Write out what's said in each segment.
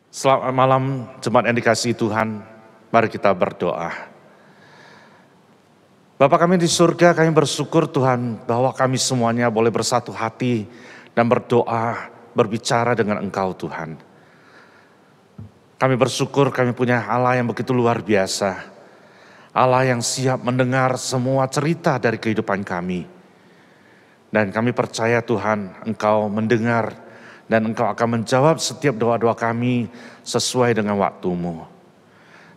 Selamat malam jemaat yang dikasihi Tuhan, mari kita berdoa. Bapa kami di surga, kami bersyukur Tuhan bahwa kami semuanya boleh bersatu hati dan berdoa, berbicara dengan Engkau Tuhan. Kami bersyukur kami punya Allah yang begitu luar biasa. Allah yang siap mendengar semua cerita dari kehidupan kami. Dan kami percaya Tuhan, Engkau mendengar dan Engkau akan menjawab setiap doa-doa kami sesuai dengan waktu-Mu.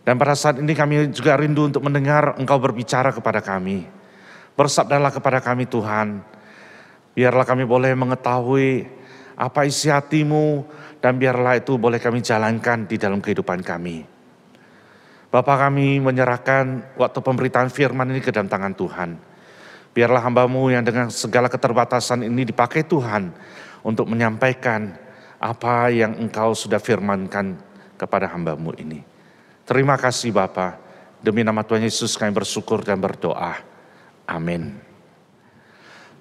Dan pada saat ini kami juga rindu untuk mendengar Engkau berbicara kepada kami. Bersabdalah kepada kami Tuhan, biarlah kami boleh mengetahui apa isi hati-Mu dan biarlah itu boleh kami jalankan di dalam kehidupan kami. Bapa, kami menyerahkan waktu pemberitaan firman ini ke dalam tangan Tuhan. Biarlah hamba-Mu yang dengan segala keterbatasan ini dipakai Tuhan untuk menyampaikan apa yang Engkau sudah firmankan kepada hamba-Mu ini. Terima kasih Bapa, demi nama Tuhan Yesus kami bersyukur dan berdoa. Amin.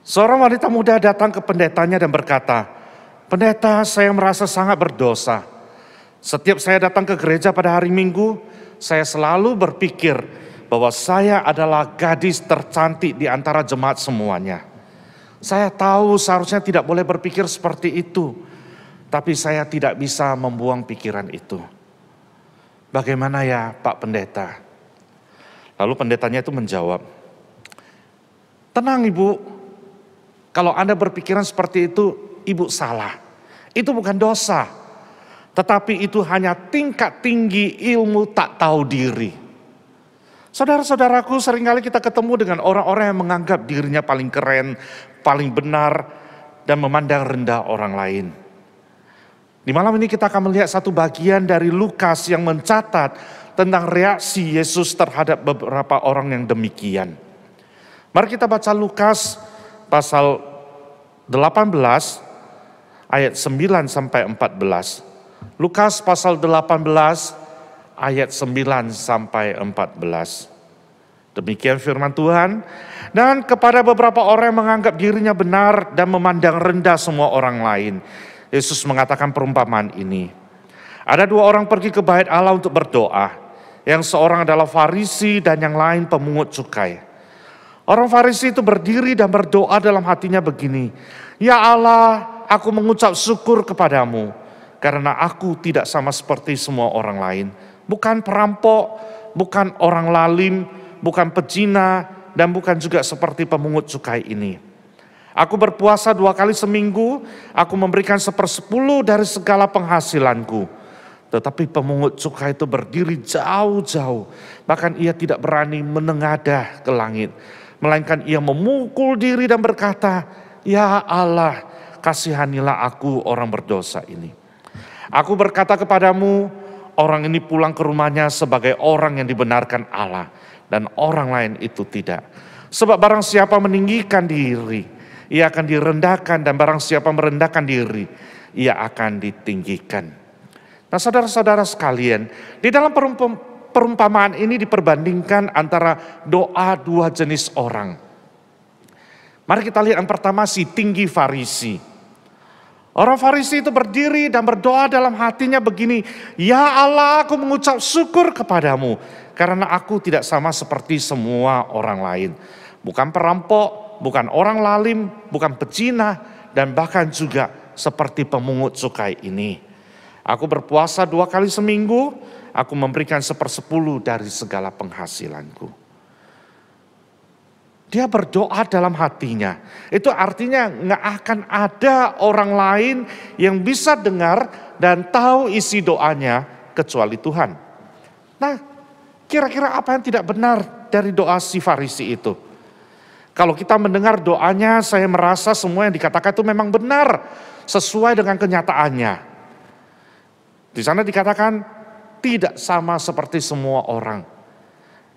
Seorang wanita muda datang ke pendetanya dan berkata, "Pendeta, saya merasa sangat berdosa. Setiap saya datang ke gereja pada hari Minggu, saya selalu berpikir bahwa saya adalah gadis tercantik di antara jemaat semuanya. Saya tahu seharusnya tidak boleh berpikir seperti itu, tapi saya tidak bisa membuang pikiran itu. Bagaimana ya Pak Pendeta?" Lalu pendetanya itu menjawab, "Tenang Ibu, kalau Anda berpikiran seperti itu, Ibu salah. Itu bukan dosa, tetapi itu hanya tingkat tinggi ilmu tak tahu diri." Saudara-saudaraku, seringkali kita ketemu dengan orang-orang yang menganggap dirinya paling keren, paling benar, dan memandang rendah orang lain. Di malam ini kita akan melihat satu bagian dari Lukas yang mencatat tentang reaksi Yesus terhadap beberapa orang yang demikian. Mari kita baca Lukas pasal 18 ayat 9 sampai 14. Lukas pasal 18 ayat 9 sampai 14. Demikian firman Tuhan. "Dan kepada beberapa orang yang menganggap dirinya benar dan memandang rendah semua orang lain, Yesus mengatakan perumpamaan ini. Ada dua orang pergi ke bait Allah untuk berdoa. Yang seorang adalah Farisi dan yang lain pemungut cukai. Orang Farisi itu berdiri dan berdoa dalam hatinya begini, 'Ya Allah, aku mengucap syukur kepadamu karena aku tidak sama seperti semua orang lain. Bukan perampok, bukan orang lalim, bukan pezina, dan bukan juga seperti pemungut cukai ini. Aku berpuasa 2 kali seminggu, aku memberikan 1/10 dari segala penghasilanku.' Tetapi pemungut cukai itu berdiri jauh-jauh, bahkan ia tidak berani menengadah ke langit, melainkan ia memukul diri dan berkata, 'Ya Allah, kasihanilah aku orang berdosa ini.' Aku berkata kepadamu, orang ini pulang ke rumahnya sebagai orang yang dibenarkan Allah, dan orang lain itu tidak. Sebab barang siapa meninggikan diri, ia akan direndahkan, dan barang siapa merendahkan diri, ia akan ditinggikan." Nah saudara-saudara sekalian, di dalam perumpamaan ini diperbandingkan antara doa dua jenis orang. Mari kita lihat yang pertama, si tinggi Farisi. Orang Farisi itu berdiri dan berdoa dalam hatinya begini, "Ya Allah, aku mengucap syukur kepadamu karena aku tidak sama seperti semua orang lain. Bukan perampok, bukan orang lalim, bukan pezina, dan bahkan juga seperti pemungut cukai ini. Aku berpuasa 2 kali seminggu, aku memberikan 1/10 dari segala penghasilanku." Dia berdoa dalam hatinya. Itu artinya nggak akan ada orang lain yang bisa dengar dan tahu isi doanya kecuali Tuhan. Nah, kira-kira apa yang tidak benar dari doa si Farisi itu? Kalau kita mendengar doanya, saya merasa semua yang dikatakan itu memang benar, sesuai dengan kenyataannya. Di sana dikatakan tidak sama seperti semua orang.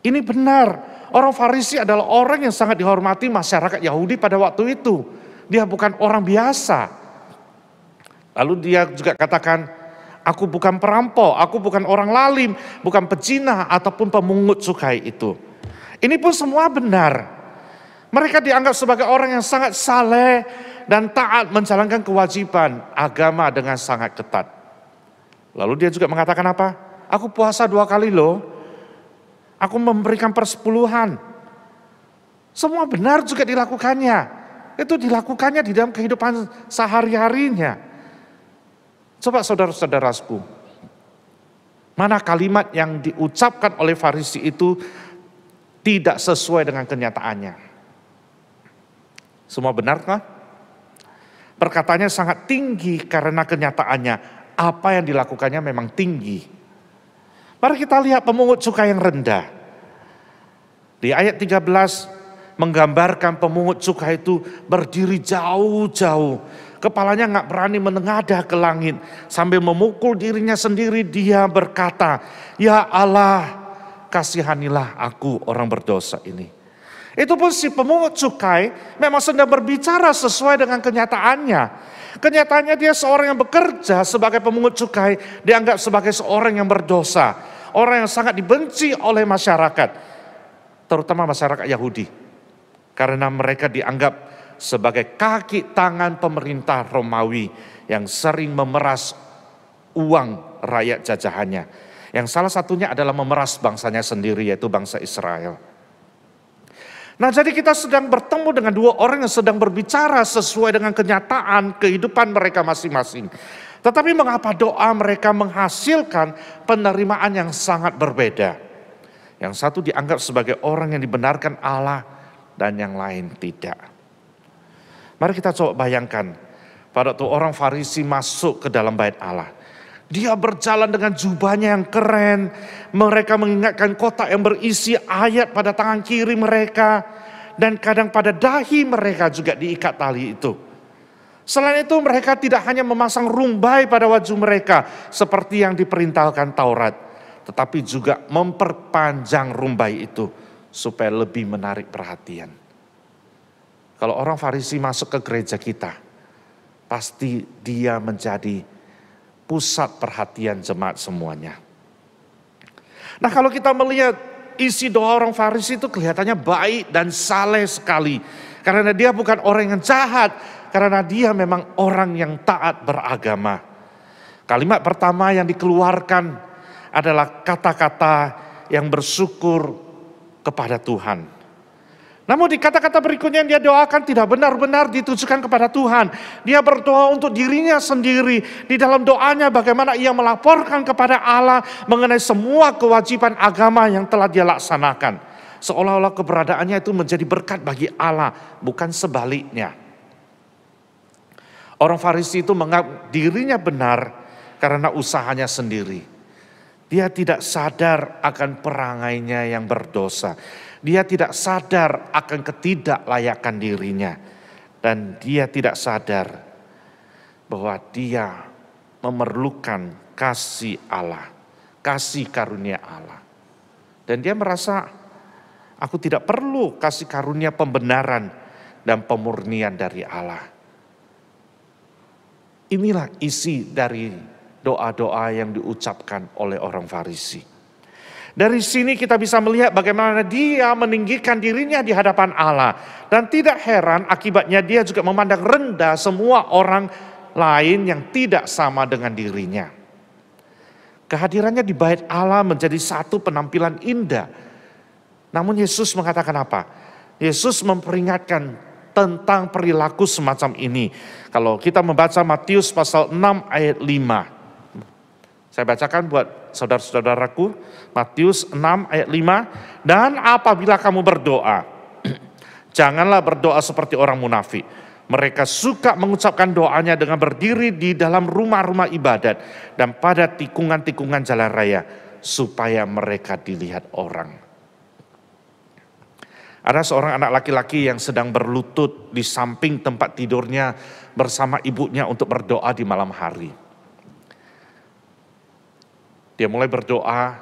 Ini benar. Orang Farisi adalah orang yang sangat dihormati masyarakat Yahudi pada waktu itu. Dia bukan orang biasa. Lalu dia juga katakan, "Aku bukan perampok, aku bukan orang lalim, bukan pezina ataupun pemungut cukai itu." Ini pun semua benar. Mereka dianggap sebagai orang yang sangat saleh dan taat menjalankan kewajiban agama dengan sangat ketat. Lalu dia juga mengatakan apa? Aku puasa 2 kali loh. Aku memberikan persepuluhan. Semua benar juga dilakukannya. Itu dilakukannya di dalam kehidupan sehari-harinya. Coba saudara-saudaraku, mana kalimat yang diucapkan oleh Farisi itu tidak sesuai dengan kenyataannya? Semua benarkah? Perkataannya sangat tinggi karena kenyataannya apa yang dilakukannya memang tinggi. Mari kita lihat pemungut cukai yang rendah. Di ayat 13 menggambarkan pemungut cukai itu berdiri jauh-jauh. Kepalanya nggak berani menengadah ke langit. Sambil memukul dirinya sendiri dia berkata, "Ya Allah, kasihanilah aku orang berdosa ini." Itu pun si pemungut cukai memang sedang berbicara sesuai dengan kenyataannya. Kenyataannya dia seorang yang bekerja sebagai pemungut cukai, dianggap sebagai seorang yang berdosa. Orang yang sangat dibenci oleh masyarakat, terutama masyarakat Yahudi. Karena mereka dianggap sebagai kaki tangan pemerintah Romawi yang sering memeras uang rakyat jajahannya. Yang salah satunya adalah memeras bangsanya sendiri, yaitu bangsa Israel. Nah, jadi kita sedang bertemu dengan 2 orang yang sedang berbicara sesuai dengan kenyataan kehidupan mereka masing-masing. Tetapi mengapa doa mereka menghasilkan penerimaan yang sangat berbeda? Yang satu dianggap sebagai orang yang dibenarkan Allah dan yang lain tidak. Mari kita coba bayangkan, pada waktu orang Farisi masuk ke dalam bait Allah. Dia berjalan dengan jubahnya yang keren. Mereka mengingatkan kotak yang berisi ayat pada tangan kiri mereka. Dan kadang pada dahi mereka juga diikat tali itu. Selain itu mereka tidak hanya memasang rumbai pada wajah mereka seperti yang diperintahkan Taurat. Tetapi juga memperpanjang rumbai itu supaya lebih menarik perhatian. Kalau orang Farisi masuk ke gereja kita, pasti dia menjadi pusat perhatian jemaat semuanya. Nah, kalau kita melihat isi doa orang Farisi itu kelihatannya baik dan saleh sekali. Karena dia bukan orang yang jahat, karena dia memang orang yang taat beragama. Kalimat pertama yang dikeluarkan adalah kata-kata yang bersyukur kepada Tuhan. Namun di kata-kata berikutnya yang dia doakan tidak benar-benar ditujukan kepada Tuhan. Dia berdoa untuk dirinya sendiri. Di dalam doanya bagaimana ia melaporkan kepada Allah mengenai semua kewajiban agama yang telah dia laksanakan. Seolah-olah keberadaannya itu menjadi berkat bagi Allah, bukan sebaliknya. Orang Farisi itu menganggap dirinya benar karena usahanya sendiri. Dia tidak sadar akan perangainya yang berdosa. Dia tidak sadar akan ketidaklayakan dirinya. Dan dia tidak sadar bahwa dia memerlukan kasih Allah. Kasih karunia Allah. Dan dia merasa, aku tidak perlu kasih karunia pembenaran dan pemurnian dari Allah. Inilah isi dari doa-doa yang diucapkan oleh orang Farisi. Dari sini kita bisa melihat bagaimana dia meninggikan dirinya di hadapan Allah. Dan tidak heran akibatnya dia juga memandang rendah semua orang lain yang tidak sama dengan dirinya. Kehadirannya di bait Allah menjadi satu penampilan indah. Namun Yesus mengatakan apa? Yesus memperingatkan tentang perilaku semacam ini. Kalau kita membaca Matius pasal 6 ayat 5. Saya bacakan buat saudara-saudaraku, Matius 6 ayat 5. Dan apabila kamu berdoa, janganlah berdoa seperti orang munafik. Mereka suka mengucapkan doanya dengan berdiri di dalam rumah-rumah ibadat dan pada tikungan-tikungan jalan raya, supaya mereka dilihat orang. Ada seorang anak laki-laki yang sedang berlutut di samping tempat tidurnya bersama ibunya untuk berdoa di malam hari. Dia mulai berdoa,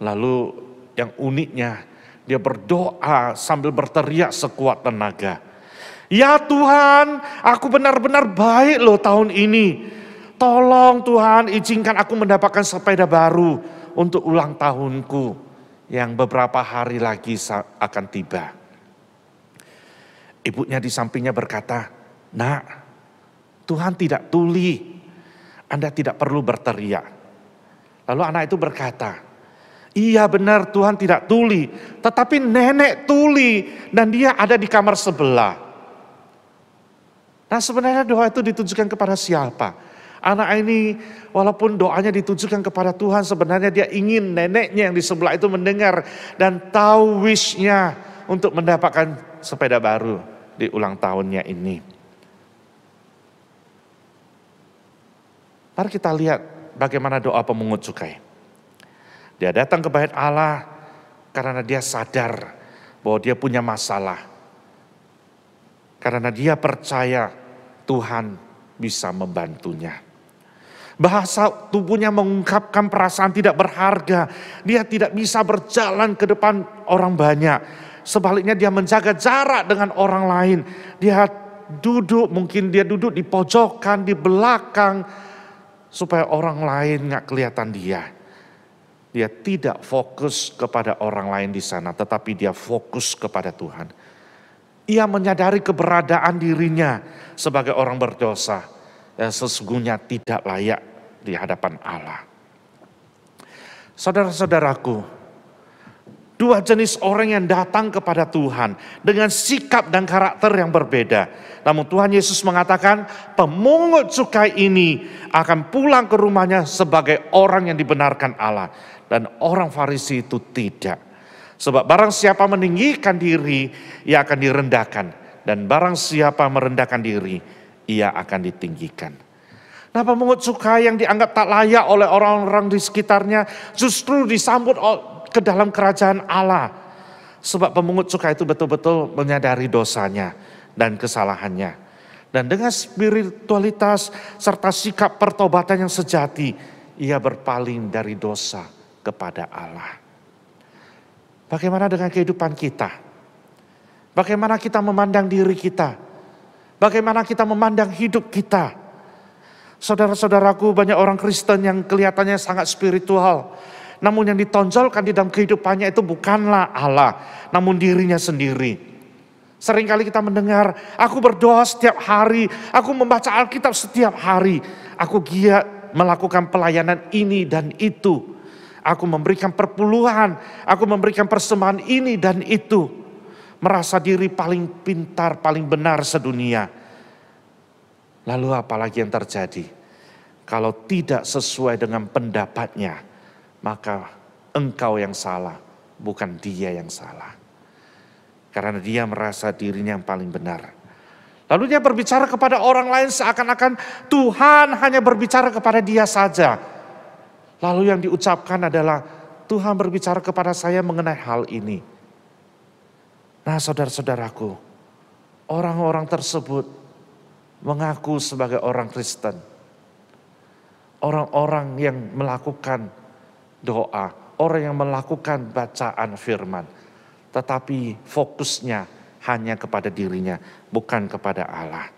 lalu yang uniknya dia berdoa sambil berteriak sekuat tenaga. Ya Tuhan, aku benar-benar baik loh tahun ini. Tolong Tuhan izinkan aku mendapatkan sepeda baru untuk ulang tahunku yang beberapa hari lagi akan tiba. Ibunya di sampingnya berkata, "Nak, Tuhan tidak tuli, Anda tidak perlu berteriak." Lalu anak itu berkata, iya benar Tuhan tidak tuli, tetapi nenek tuli dan dia ada di kamar sebelah. Nah sebenarnya doa itu ditujukan kepada siapa? Anak ini walaupun doanya ditujukan kepada Tuhan, sebenarnya dia ingin neneknya yang di sebelah itu mendengar dan tahu wish-nya untuk mendapatkan sepeda baru di ulang tahunnya ini. Mari kita lihat bagaimana doa pemungut cukai. Dia datang ke bait Allah karena dia sadar bahwa dia punya masalah. Karena dia percaya Tuhan bisa membantunya. Bahasa tubuhnya mengungkapkan perasaan tidak berharga. Dia tidak bisa berjalan ke depan orang banyak. Sebaliknya dia menjaga jarak dengan orang lain. Dia duduk, mungkin dia duduk di pojokan, di belakang. Supaya orang lain gak kelihatan dia. Dia tidak fokus kepada orang lain di sana, tetapi dia fokus kepada Tuhan. Ia menyadari keberadaan dirinya sebagai orang berdosa yang sesungguhnya tidak layak di hadapan Allah. Saudara-saudaraku, dua jenis orang yang datang kepada Tuhan dengan sikap dan karakter yang berbeda. Namun Tuhan Yesus mengatakan pemungut cukai ini akan pulang ke rumahnya sebagai orang yang dibenarkan Allah. Dan orang Farisi itu tidak. Sebab barang siapa meninggikan diri, ia akan direndahkan. Dan barang siapa merendahkan diri, ia akan ditinggikan. Nah pemungut cukai yang dianggap tak layak oleh orang-orang di sekitarnya justru disambut ke dalam kerajaan Allah. Sebab pemungut cukai itu betul-betul menyadari dosanya dan kesalahannya. Dan dengan spiritualitas serta sikap pertobatan yang sejati, ia berpaling dari dosa kepada Allah. Bagaimana dengan kehidupan kita? Bagaimana kita memandang diri kita? Bagaimana kita memandang hidup kita? Saudara-saudaraku, banyak orang Kristen yang kelihatannya sangat spiritual. Namun yang ditonjolkan di dalam kehidupannya itu bukanlah Allah, namun dirinya sendiri. Seringkali kita mendengar, aku berdoa setiap hari, aku membaca Alkitab setiap hari. Aku giat melakukan pelayanan ini dan itu. Aku memberikan perpuluhan, aku memberikan persembahan ini dan itu. Merasa diri paling pintar, paling benar sedunia. Lalu apalagi yang terjadi? Kalau tidak sesuai dengan pendapatnya, maka engkau yang salah, bukan dia yang salah. Karena dia merasa dirinya yang paling benar. Lalu dia berbicara kepada orang lain seakan-akan Tuhan hanya berbicara kepada dia saja. Lalu yang diucapkan adalah Tuhan berbicara kepada saya mengenai hal ini. Nah saudara-saudaraku, orang-orang tersebut mengaku sebagai orang Kristen. Orang-orang yang melakukan doa, orang yang melakukan bacaan firman. Tetapi fokusnya hanya kepada dirinya, bukan kepada Allah.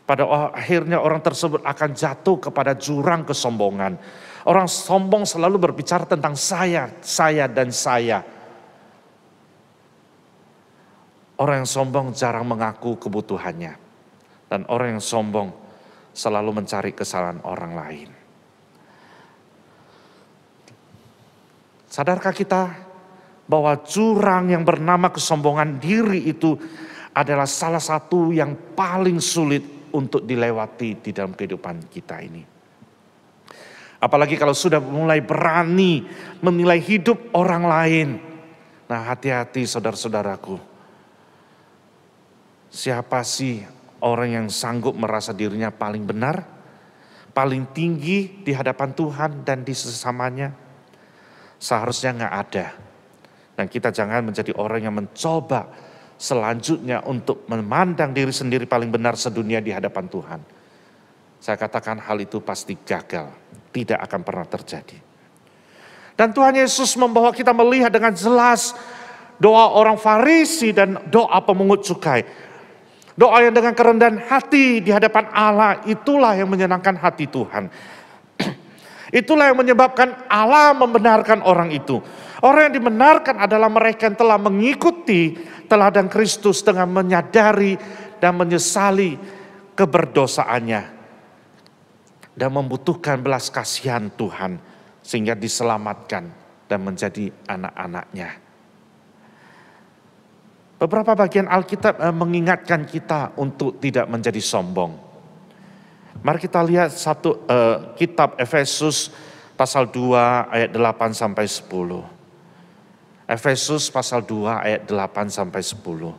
Pada akhirnya orang tersebut akan jatuh kepada jurang kesombongan. Orang sombong selalu berbicara tentang saya dan saya. Orang yang sombong jarang mengaku kebutuhannya. Dan orang yang sombong selalu mencari kesalahan orang lain. Sadarkah kita bahwa jurang yang bernama kesombongan diri itu adalah salah satu yang paling sulit untuk dilewati di dalam kehidupan kita ini. Apalagi kalau sudah mulai berani menilai hidup orang lain. Nah hati-hati saudara-saudaraku. Siapa sih orang yang sanggup merasa dirinya paling benar? Paling tinggi di hadapan Tuhan dan di sesamanya? Seharusnya gak ada. Dan kita jangan menjadi orang yang mencoba selanjutnya untuk memandang diri sendiri paling benar sedunia di hadapan Tuhan. Saya katakan hal itu pasti gagal, tidak akan pernah terjadi. Dan Tuhan Yesus membawa kita melihat dengan jelas doa orang Farisi dan doa pemungut cukai. Doa yang dengan kerendahan hati di hadapan Allah, itulah yang menyenangkan hati Tuhan. Itulah yang menyebabkan Allah membenarkan orang itu. Orang yang dibenarkan adalah mereka yang telah mengikuti teladan Kristus dengan menyadari dan menyesali keberdosaannya. Dan membutuhkan belas kasihan Tuhan sehingga diselamatkan dan menjadi anak-anaknya. Beberapa bagian Alkitab mengingatkan kita untuk tidak menjadi sombong. Mari kita lihat satu kitab Efesus pasal 2 ayat 8 sampai 10. Efesus pasal 2 ayat 8 sampai 10.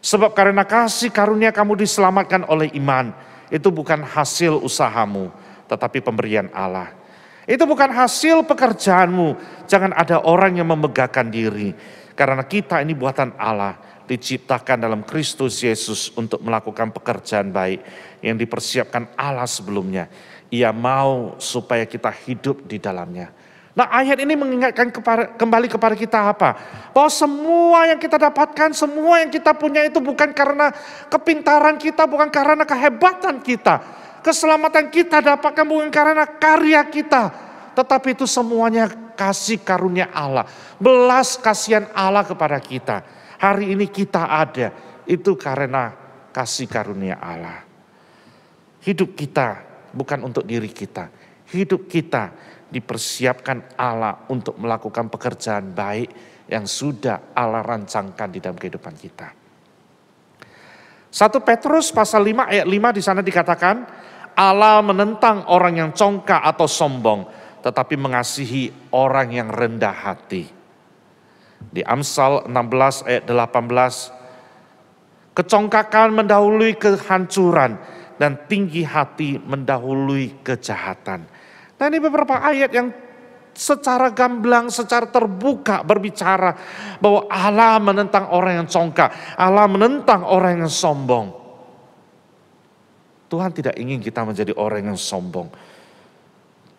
Sebab karena kasih karunia kamu diselamatkan oleh iman, itu bukan hasil usahamu, tetapi pemberian Allah. Itu bukan hasil pekerjaanmu, jangan ada orang yang memegahkan diri. Karena kita ini buatan Allah, diciptakan dalam Kristus Yesus untuk melakukan pekerjaan baik yang dipersiapkan Allah sebelumnya. Ia mau supaya kita hidup di dalamnya. Nah, ayat ini mengingatkan kembali kepada kita apa? Bahwa semua yang kita dapatkan, semua yang kita punya itu bukan karena kepintaran kita, bukan karena kehebatan kita. Keselamatan kita dapatkan bukan karena karya kita, tetapi itu semuanya kasih karunia Allah, belas kasihan Allah kepada kita. Hari ini kita ada, itu karena kasih karunia Allah. Hidup kita bukan untuk diri kita, hidup kita dipersiapkan Allah untuk melakukan pekerjaan baik yang sudah Allah rancangkan di dalam kehidupan kita. 1 Petrus pasal 5 ayat 5 di sana dikatakan, Allah menentang orang yang congkak atau sombong, tetapi mengasihi orang yang rendah hati. Di Amsal 16 ayat 18, kecongkakan mendahului kehancuran dan tinggi hati mendahului kejahatan. Nah, ini beberapa ayat yang secara gamblang, secara terbuka berbicara bahwa Allah menentang orang yang congkak, Allah menentang orang yang sombong. Tuhan tidak ingin kita menjadi orang yang sombong.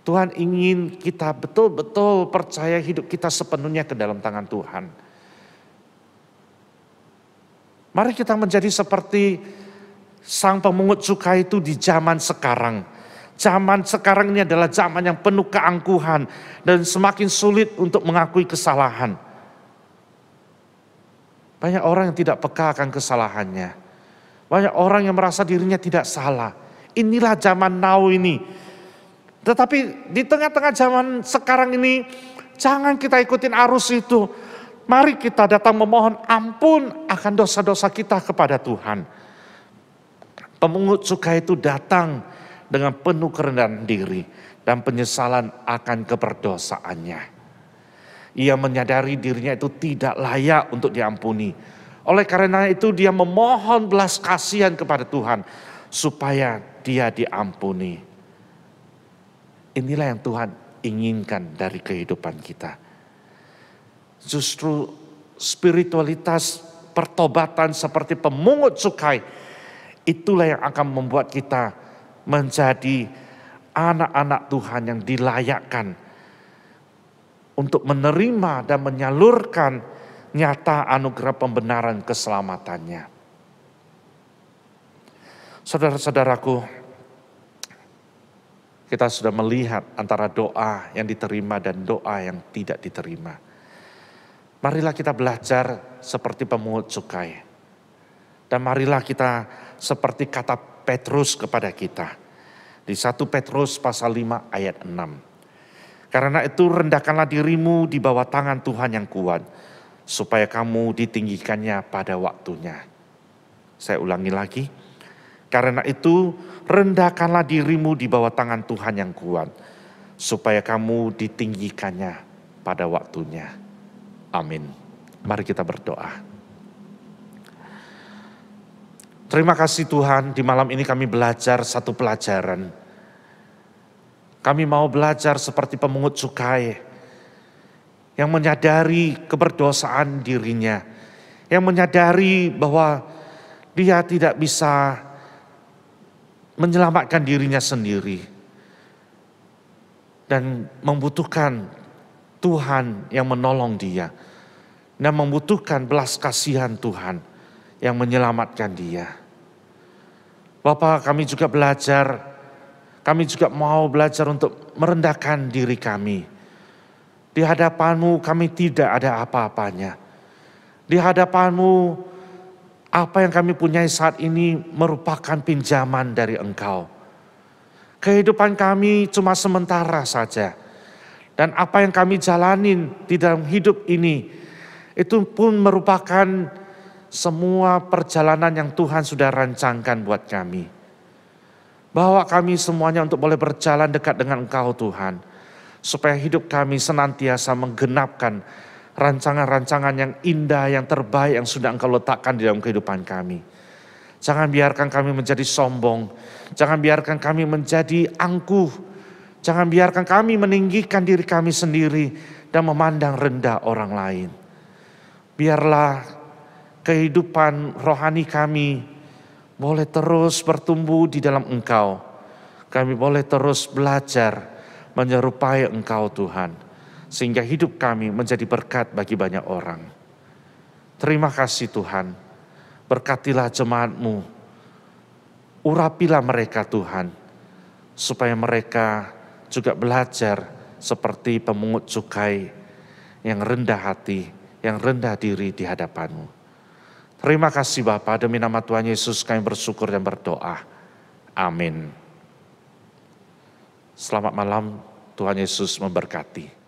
Tuhan ingin kita betul-betul percaya hidup kita sepenuhnya ke dalam tangan Tuhan. Mari kita menjadi seperti sang pemungut cukai itu di zaman sekarang. Zaman sekarang ini adalah zaman yang penuh keangkuhan dan semakin sulit untuk mengakui kesalahan. Banyak orang yang tidak peka akan kesalahannya. Banyak orang yang merasa dirinya tidak salah. Inilah zaman now ini. Tetapi di tengah-tengah zaman sekarang ini, jangan kita ikutin arus itu. Mari kita datang memohon ampun akan dosa-dosa kita kepada Tuhan. Pemungut cukai itu datang dengan penuh kerendahan diri dan penyesalan akan keberdosaannya. Ia menyadari dirinya itu tidak layak untuk diampuni. Oleh karena itu dia memohon belas kasihan kepada Tuhan supaya dia diampuni. Inilah yang Tuhan inginkan dari kehidupan kita. Justru spiritualitas pertobatan seperti pemungut cukai, itulah yang akan membuat kita menjadi anak-anak Tuhan yang dilayakkan untuk menerima dan menyalurkan nyata anugerah pembenaran keselamatannya. Saudara-saudaraku, kita sudah melihat antara doa yang diterima dan doa yang tidak diterima. Marilah kita belajar seperti pemungut cukai. Dan marilah kita seperti kata Petrus kepada kita. Di 1 Petrus pasal 5 ayat 6. Karena itu rendahkanlah dirimu di bawah tangan Tuhan yang kuat, supaya kamu ditinggikannya pada waktunya. Saya ulangi lagi. Karena itu rendahkanlah dirimu di bawah tangan Tuhan yang kuat, supaya kamu ditinggikannya pada waktunya. Amin. Mari kita berdoa. Terima kasih Tuhan, di malam ini kami belajar satu pelajaran. Kami mau belajar seperti pemungut cukai yang menyadari keberdosaan dirinya, yang menyadari bahwa dia tidak bisa menyelamatkan dirinya sendiri dan membutuhkan Tuhan yang menolong dia, dan membutuhkan belas kasihan Tuhan yang menyelamatkan dia. Bapak, kami juga belajar, kami juga mau belajar untuk merendahkan diri kami. Di hadapan-Mu kami tidak ada apa-apanya. Di hadapan-Mu apa yang kami punyai saat ini merupakan pinjaman dari Engkau. Kehidupan kami cuma sementara saja. Dan apa yang kami jalanin di dalam hidup ini, itu pun merupakan semua perjalanan yang Tuhan sudah rancangkan buat kami. Bawa kami semuanya untuk boleh berjalan dekat dengan Engkau Tuhan. Supaya hidup kami senantiasa menggenapkan rancangan-rancangan yang indah, yang terbaik yang sudah Engkau letakkan di dalam kehidupan kami. Jangan biarkan kami menjadi sombong. Jangan biarkan kami menjadi angkuh. Jangan biarkan kami meninggikan diri kami sendiri dan memandang rendah orang lain. Biarlah kehidupan rohani kami boleh terus bertumbuh di dalam Engkau. Kami boleh terus belajar menyerupai Engkau Tuhan. Sehingga hidup kami menjadi berkat bagi banyak orang. Terima kasih Tuhan. Berkatilah jemaat-Mu. Urapilah mereka Tuhan. Supaya mereka juga belajar seperti pemungut cukai yang rendah hati, yang rendah diri di hadapan-Mu. Terima kasih Bapa, demi nama Tuhan Yesus kami bersyukur dan berdoa. Amin. Selamat malam, Tuhan Yesus memberkati.